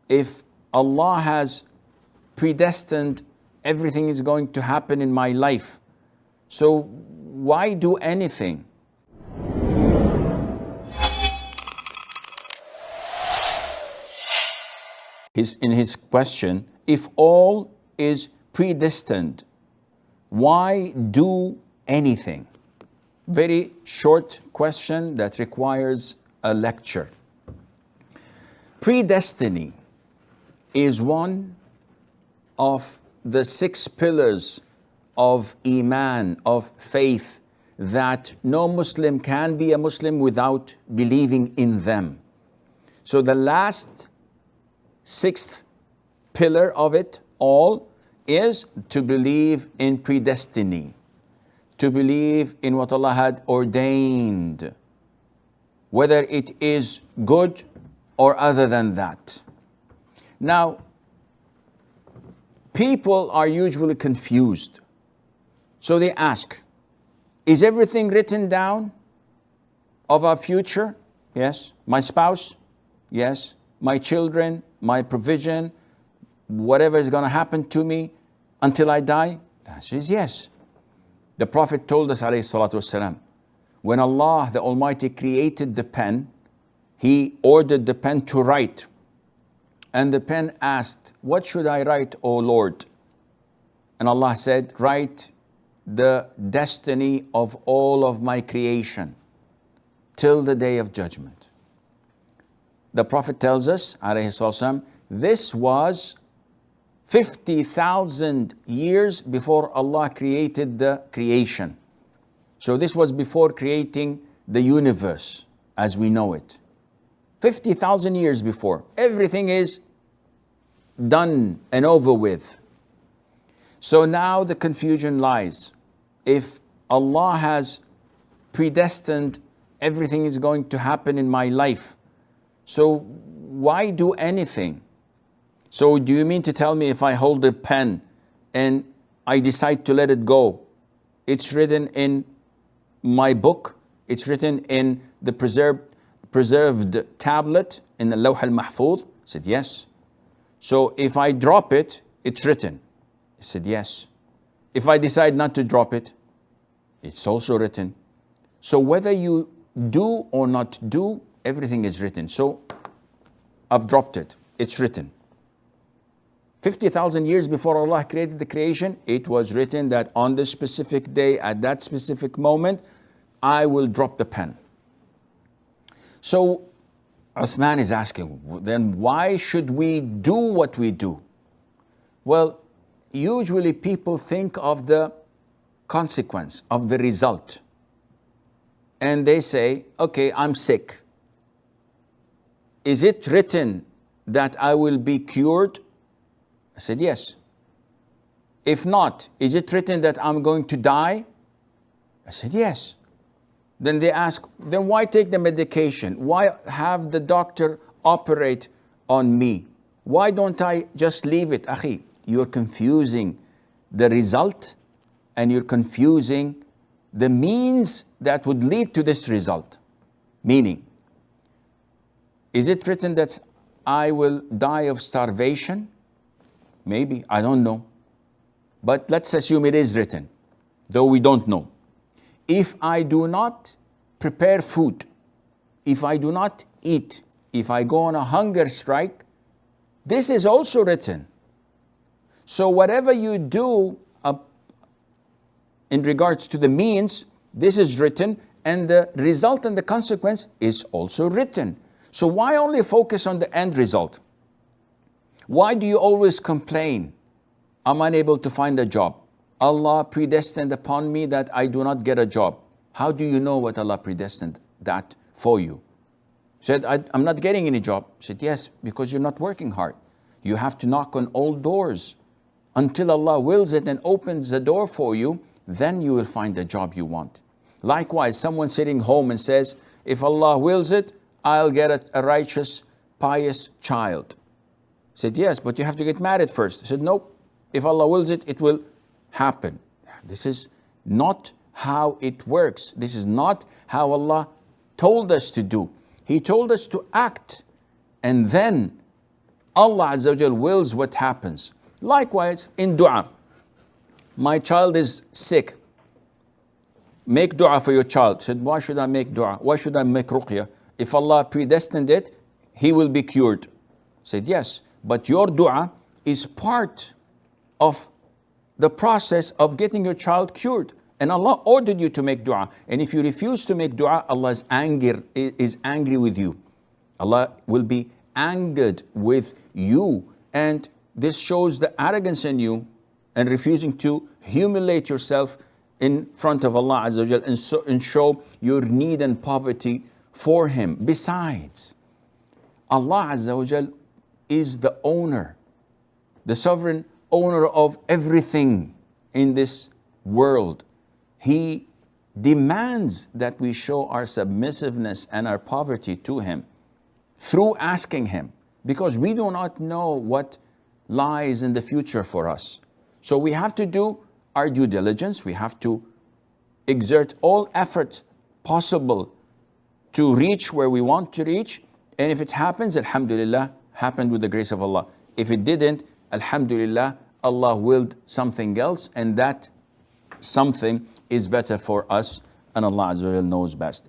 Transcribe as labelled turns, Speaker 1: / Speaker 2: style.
Speaker 1: if Allah has predestined everything is going to happen in my life, so why do anything? In his question, if all is predestined, why do anything? Very short question that requires a lecture. Predestiny is one of the 6 pillars of Iman, of faith, that no Muslim can be a Muslim without believing in them. So the last 6th pillar of it all is to believe in predestiny, to believe in what Allah had ordained, whether it is good or other than that. Now, people are usually confused. So they ask, is everything written down of our future? Yes. My spouse? Yes. My children, my provision, whatever is going to happen to me until I die? The answer is yes. The Prophet told us, alayhi salatu wasalam, when Allah the Almighty created the pen, He ordered the pen to write. And the pen asked, what should I write, O Lord? And Allah said, write the destiny of all of my creation till the day of judgment. The Prophet tells us, alayhi salatu wasalam, this was 50,000 years before Allah created the creation. So this was before creating the universe as we know it. 50,000 years before. Everything is done and over with. So now the confusion lies. If Allah has predestined everything is going to happen in my life, so why do anything? So do you mean to tell me if I hold a pen and I decide to let it go, it's written in my book, it's written in the preserved tablet in the Lawh al-Mahfuz? I said, yes. So if I drop it, it's written. I said, yes. If I decide not to drop it, it's also written. So whether you do or not do, everything is written. So I've dropped it, it's written. 50,000 years before Allah created the creation, it was written that on this specific day, at that specific moment, I will drop the pen. So Uthman is asking, then why should we do what we do? Well, usually people think of the consequence, of the result. And they say, okay, I'm sick. Is it written that I will be cured? I said, yes. If not, is it written that I'm going to die? I said, yes. Then they ask, then why take the medication? Why have the doctor operate on me? Why don't I just leave it? Akhi, you're confusing the result and you're confusing the means that would lead to this result. Meaning, is it written that I will die of starvation? Maybe, I don't know. But let's assume it is written, though we don't know. If I do not prepare food, if I do not eat, if I go on a hunger strike, this is also written. So whatever you do in regards to the means, this is written, and the result and the consequence is also written. So why only focus on the end result? Why do you always complain, I'm unable to find a job? Allah predestined upon me that I do not get a job. How do you know what Allah predestined that for you? Said, I'm not getting any job. Said, yes, because you're not working hard. You have to knock on all doors until Allah wills it and opens the door for you, then you will find the job you want. Likewise, someone sitting home and says, if Allah wills it, I'll get a righteous, pious child. Said, yes, but you have to get married first. I said, nope. If Allah wills it, it will happen. This is not how it works. This is not how Allah told us to do. He told us to act, and then Allah Azza wa Jal wills what happens. Likewise, in dua, my child is sick. Make dua for your child. Said, why should I make dua? Why should I make ruqya? If Allah predestined it, he will be cured. Said, yes, but your dua is part of the process of getting your child cured. And Allah ordered you to make dua. And if you refuse to make dua, Allah is angry with you. Allah will be angered with you. And this shows the arrogance in you and refusing to humiliate yourself in front of Allah Azza wa Jal and show your need and poverty for Him. Besides, Allah Azza wa Jal is the owner, the sovereign owner of everything in this world. He demands that we show our submissiveness and our poverty to Him through asking Him, because we do not know what lies in the future for us. So we have to do our due diligence. We have to exert all effort possible to reach where we want to reach. And if it happens, Alhamdulillah, happened with the grace of Allah. If it didn't, Alhamdulillah, Allah willed something else, and that something is better for us, and Allah Azza wa Jal knows best.